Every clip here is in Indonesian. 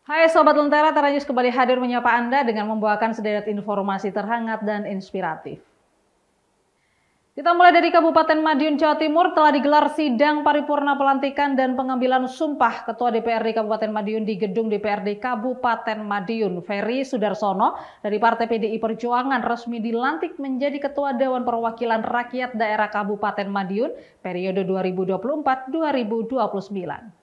Hai Sobat Lentera, Tera News kembali hadir menyapa Anda dengan membawakan sederet informasi terhangat dan inspiratif. Kita mulai dari Kabupaten Madiun, Jawa Timur, telah digelar sidang paripurna pelantikan dan pengambilan sumpah Ketua DPRD Kabupaten Madiun di Gedung DPRD Kabupaten Madiun. Ferry Sudarsono dari Partai PDI Perjuangan resmi dilantik menjadi Ketua Dewan Perwakilan Rakyat Daerah Kabupaten Madiun periode 2024-2029.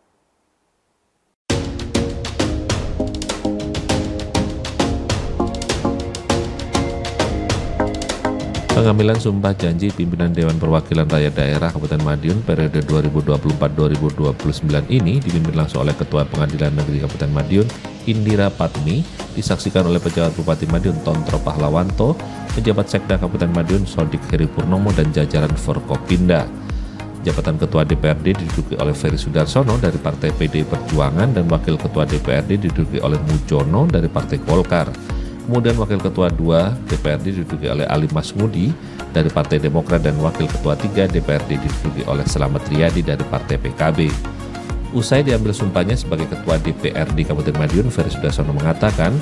Pengambilan sumpah janji pimpinan Dewan Perwakilan Rakyat Daerah Kabupaten Madiun periode 2024-2029 ini dipimpin langsung oleh Ketua Pengadilan Negeri Kabupaten Madiun, Indira Patmi, disaksikan oleh Pejabat Bupati Madiun, Tontro Pahlawanto, Pejabat Sekda Kabupaten Madiun, Sodik Heri Purnomo, dan jajaran Forkopimda. Jabatan Ketua DPRD diduduki oleh Ferry Sudarsono dari Partai PDI Perjuangan dan Wakil Ketua DPRD diduduki oleh Mujono dari Partai Golkar. Kemudian Wakil Ketua 2 DPRD diduduki oleh Ali Masmudi dari Partai Demokrat dan Wakil Ketua 3 DPRD diduduki oleh Slamet Riyadi dari Partai PKB. Usai diambil sumpahnya sebagai Ketua DPRD Kabupaten Madiun, Ferry Sudarsono mengatakan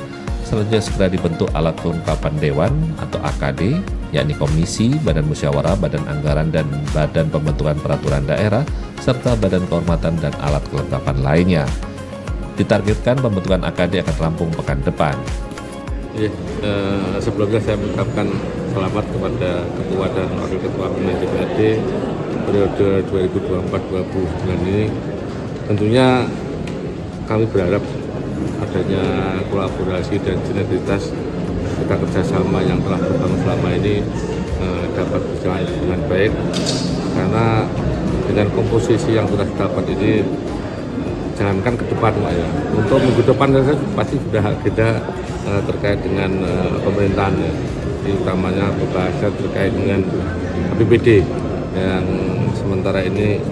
selanjutnya segera dibentuk alat kelengkapan Dewan atau AKD, yakni Komisi, Badan Musyawarah, Badan Anggaran, dan Badan Pembentukan Peraturan Daerah, serta Badan Kehormatan dan alat kelengkapan lainnya. Ditargetkan pembentukan AKD akan rampung pekan depan. Sebelumnya saya mengucapkan selamat kepada Ketua dan Wakil Ketua Pimpinan DPRD periode 2024-2029 ini. Tentunya kami berharap adanya kolaborasi dan sinergitas kita kerjasama yang telah berlangsung selama ini dapat berjalan dengan baik, karena dengan komposisi yang sudah dapat ini, jangankan ke depan Pak ya, untuk minggu depan saya pasti sudah agenda terkait dengan pemerintahan, utamanya pembahasan terkait dengan APBD yang sementara ini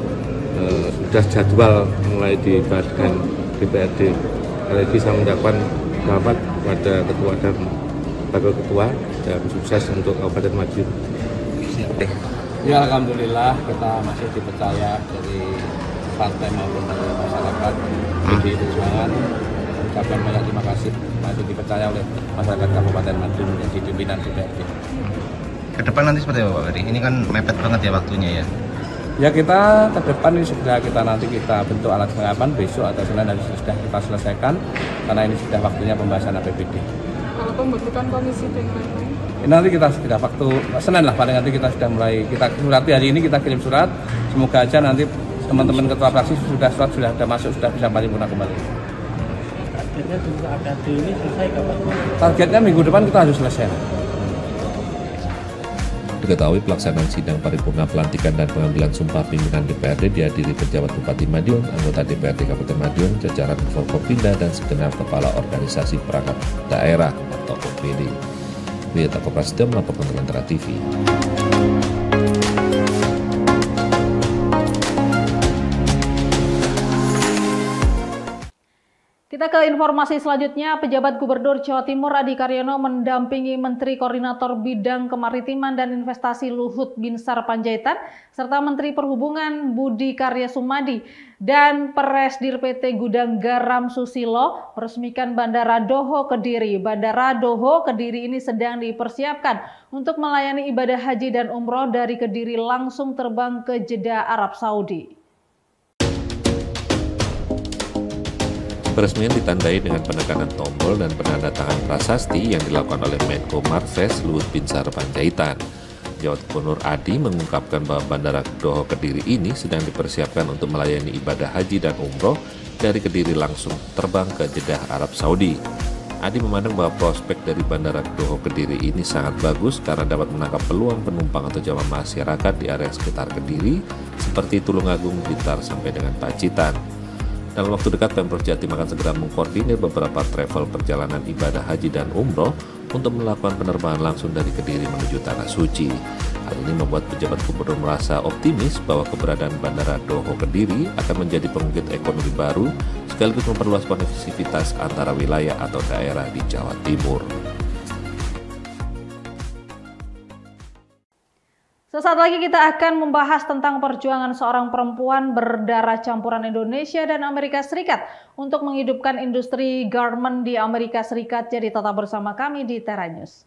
sudah jadwal mulai dibahas dengan DPRD. Kali ini saya mengucapkan selamat kepada Ketua dan Wakil Ketua dan sukses untuk Kabupaten Madiun. Ya, alhamdulillah kita masih dipercaya dari partai maupun dari masyarakat PDI Perjuangan. Ucapkan banyak terima kasih masih dipercaya oleh masyarakat Kabupaten Madiun menjadi pimpinan DPRD. Ke depan nanti seperti apa Pak Ferry? Ini kan mepet banget ya waktunya ya. Ya, kita ke depan ini sudah kita bentuk alat kelengkapan besok atau Senin dan sudah kita selesaikan karena ini sudah waktunya pembahasan APBD. Kalau pembentukan komisi dengan Nanti kita sudah waktu Senin lah paling, nanti kita sudah mulai hari ini kita kirim surat. Semoga aja nanti teman-teman ketua fraksi sudah ada masuk, sudah bisa paripurna kembali. Targetnya juga AKD ini selesai kapan? Targetnya minggu depan kita harus selesai. Diketahui pelaksanaan sidang paripurna pelantikan dan pengambilan sumpah pimpinan DPRD dihadiri Pejabat Bupati Madiun, anggota DPRD Kabupaten Madiun, jajaran Forkopimda, dan segenap kepala organisasi perangkat daerah atau OPD. Wiyata Koprasida melaporkan untuk Lentera TV. Kita ke informasi selanjutnya. Pejabat Gubernur Jawa Timur Adi Karyono mendampingi Menteri Koordinator Bidang Kemaritiman dan Investasi Luhut Binsar Panjaitan serta Menteri Perhubungan Budi Karya Sumadi dan Presdir PT Gudang Garam Susilo meresmikan Bandara Doho Kediri. Bandara Doho Kediri ini sedang dipersiapkan untuk melayani ibadah haji dan umroh dari Kediri langsung terbang ke Jeddah, Arab Saudi. Peresmian ditandai dengan penekanan tombol dan penandatangan prasasti yang dilakukan oleh Menko Marves Luhut Binsar Panjaitan. Jabat Gubernur Adi mengungkapkan bahwa Bandara Doho Kediri ini sedang dipersiapkan untuk melayani ibadah haji dan umroh dari Kediri langsung terbang ke Jeddah, Arab Saudi. Adi memandang bahwa prospek dari Bandara Doho Kediri ini sangat bagus karena dapat menangkap peluang penumpang atau jamaah masyarakat di area sekitar Kediri seperti Tulungagung, Blitar, sampai dengan Pacitan. Dalam waktu dekat, Pemprov Jatim akan segera mengkoordinir beberapa travel perjalanan ibadah haji dan umroh untuk melakukan penerbangan langsung dari Kediri menuju Tanah Suci. Hal ini membuat pejabat gubernur merasa optimis bahwa keberadaan Bandara Doho Kediri akan menjadi pengungkit ekonomi baru sekaligus memperluas konektivitas antara wilayah atau daerah di Jawa Timur. Sesaat lagi kita akan membahas tentang perjuangan seorang perempuan berdarah campuran Indonesia dan Amerika Serikat untuk menghidupkan industri garment di Amerika Serikat. Jadi tetap bersama kami di Tera News.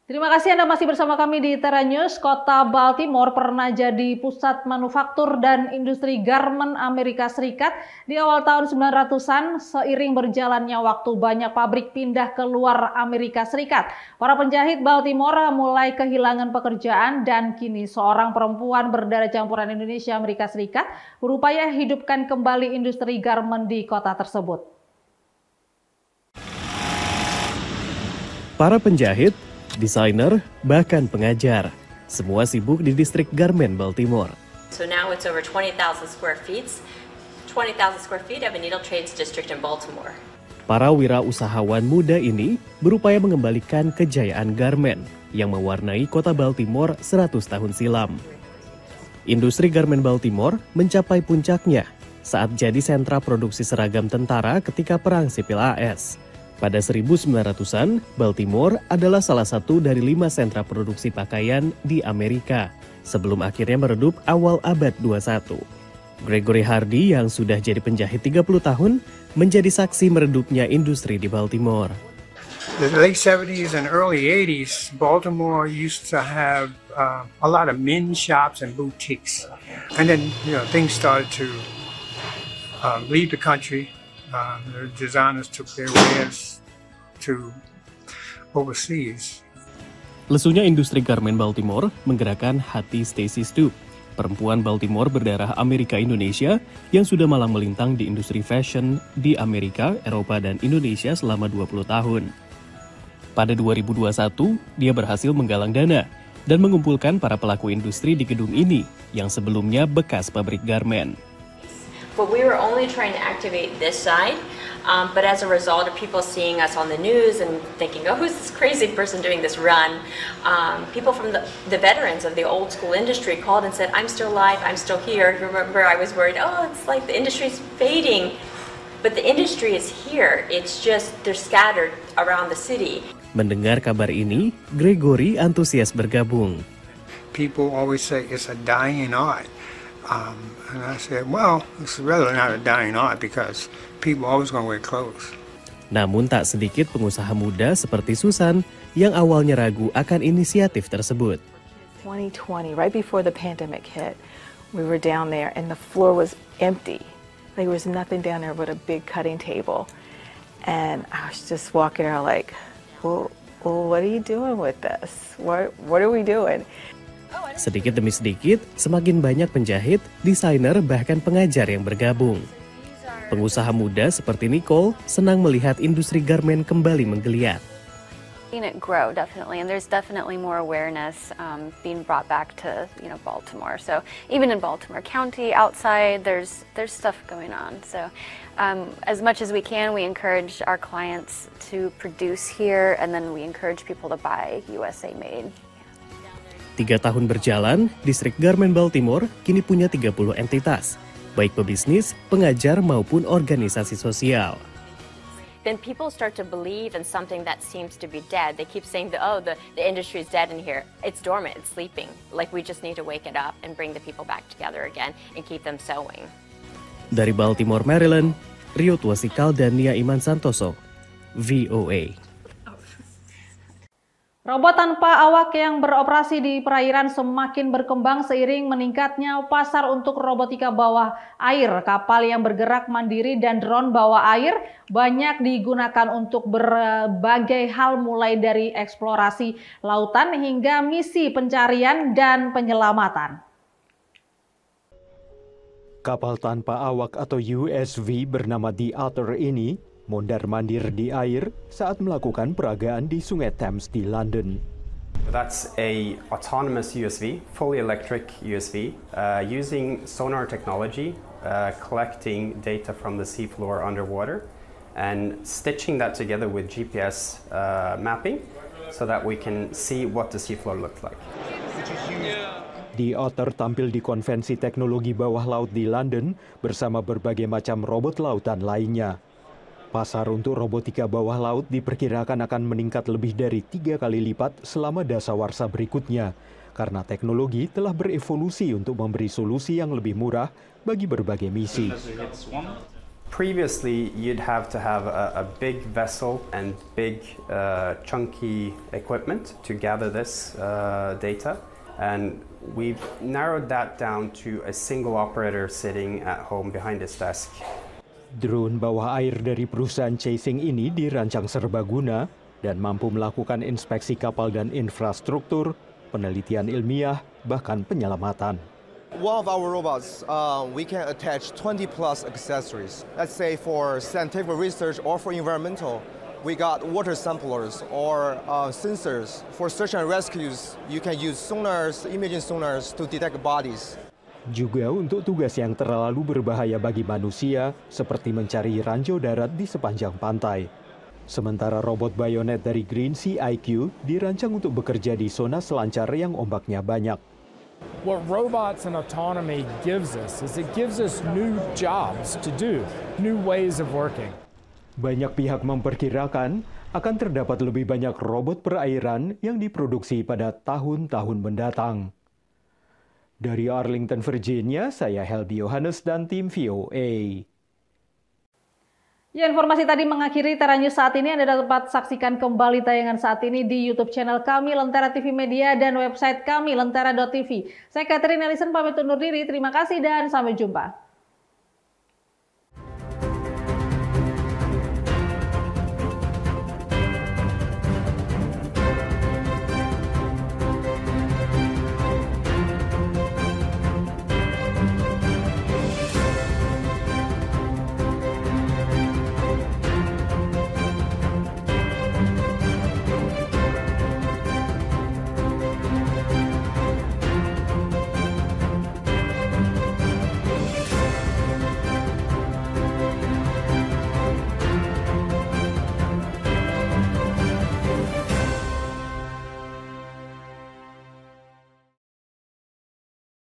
Terima kasih Anda masih bersama kami di Tera News. Kota Baltimore pernah jadi pusat manufaktur dan industri garment Amerika Serikat di awal tahun 900-an. Seiring berjalannya waktu, banyak pabrik pindah keluar Amerika Serikat. Para penjahit Baltimore mulai kehilangan pekerjaan dan kini seorang perempuan berdarah campuran Indonesia Amerika Serikat berupaya hidupkan kembali industri garment di kota tersebut. Para penjahit, desainer, bahkan pengajar, semua sibuk di distrik garment Baltimore. So now it's over 20,000 square feet. 20,000 square feet of a needle trades district in Baltimore. Para wirausahawan muda ini berupaya mengembalikan kejayaan garment yang mewarnai kota Baltimore 100 tahun silam. Industri garment Baltimore mencapai puncaknya saat jadi sentra produksi seragam tentara ketika Perang Sipil AS. Pada 1900-an, Baltimore adalah salah satu dari 5 sentra produksi pakaian di Amerika, sebelum akhirnya meredup awal abad 21. Gregory Hardy yang sudah jadi penjahit 30 tahun, menjadi saksi meredupnya industri di Baltimore. The late 70s and early 80s, Baltimore used to have a lot of men's shops and boutiques. And then, things started to leave the country. The designers took their wares to overseas. Lesunya industri garment Baltimore menggerakkan hati Stacy Stoop, perempuan Baltimore berdarah Amerika Indonesia yang sudah malang melintang di industri fashion di Amerika, Eropa, dan Indonesia selama 20 tahun. Pada 2021, dia berhasil menggalang dana dan mengumpulkan para pelaku industri di gedung ini yang sebelumnya bekas pabrik garment. But we were only trying to activate this side. But as a result of people seeing us on the news and thinking, oh, who's this crazy person doing this run? People from the veterans of the old school industry called and said, I'm still alive, I'm still here. Remember, I was worried, oh, it's like the industry's fading. But the industry is here. It's just they're scattered around the city. Mendengar kabar ini, Gregory antusias bergabung. People always say it's a dying art. And I said, well, it's really not a dying art because people always gonna wear clothes. Namun tak sedikit pengusaha muda seperti Susan yang awalnya ragu akan inisiatif tersebut. 2020, right before the pandemic hit, we were down there and the floor was empty. There was nothing down there but a big cutting table. And I was just walking around like, well, what are you doing with this? What are we doing? Sedikit demi sedikit, semakin banyak penjahit, desainer, bahkan pengajar yang bergabung. Pengusaha muda seperti Nicole senang melihat industri garmen kembali menggeliat. Seeing it grow, definitely, and there's definitely more awareness being brought back to Baltimore. So even in Baltimore County, outside, there's stuff going on. So as much as we can, we encourage our clients to produce here, and then we encourage people to buy USA made. 3 tahun berjalan, Distrik Garmen Baltimore kini punya 30 entitas, baik pebisnis, pengajar maupun organisasi sosial. Then people start to believe in something that seems to be dead. They keep saying, the industry is dead in here. It's dormant, it's sleeping. Like we just need to wake it up and bring the people back together again and keep them sewing. Dari Baltimore, Maryland, Rio Tuasikal dan Nia Iman Santoso, VOA. Robot tanpa awak yang beroperasi di perairan semakin berkembang seiring meningkatnya pasar untuk robotika bawah air. Kapal yang bergerak mandiri dan drone bawah air banyak digunakan untuk berbagai hal mulai dari eksplorasi lautan hingga misi pencarian dan penyelamatan. Kapal tanpa awak atau USV bernama The Otter ini mondar-mandir di air saat melakukan peragaan di Sungai Thames di London. That's a autonomous USV, fully electric USV, using sonar technology, collecting data from the seafloor underwater, and stitching that together with GPS mapping, so that we can see what the seafloor looks like. The Otter tampil di konvensi teknologi bawah laut di London bersama berbagai macam robot lautan lainnya. Pasar untuk robotika bawah laut diperkirakan akan meningkat lebih dari 3 kali lipat selama dasawarsa berikutnya, karena teknologi telah berevolusi untuk memberi solusi yang lebih murah bagi berbagai misi. Previously, you'd have to have a big vessel and big chunky equipment to gather this data, and we've narrowed that down to a single operator sitting at home behind his desk. Drone bawah air dari perusahaan Chasing ini dirancang serbaguna dan mampu melakukan inspeksi kapal dan infrastruktur, penelitian ilmiah, bahkan penyelamatan. One of our robots, we can attach 20 plus accessories. Let's say for scientific research or for environmental, we got water samplers or sensors. For search and rescues, you can use sonars, imaging sonars to detect bodies. Juga untuk tugas yang terlalu berbahaya bagi manusia, seperti mencari ranjau darat di sepanjang pantai. Sementara robot bayonet dari Green Sea IQ dirancang untuk bekerja di zona selancar yang ombaknya banyak. What robots and autonomy gives us is it gives us new jobs to do, new ways of working. Banyak pihak memperkirakan akan terdapat lebih banyak robot perairan yang diproduksi pada tahun-tahun mendatang. Dari Arlington, Virginia, saya Helby Yohanes dan tim VOA. Ya, informasi tadi mengakhiri Tera News saat ini. Anda dapat saksikan kembali tayangan saat ini di YouTube channel kami Lentera TV Media dan website kami lentera.tv. Saya Catherine Ellison pamit undur diri. Terima kasih dan sampai jumpa.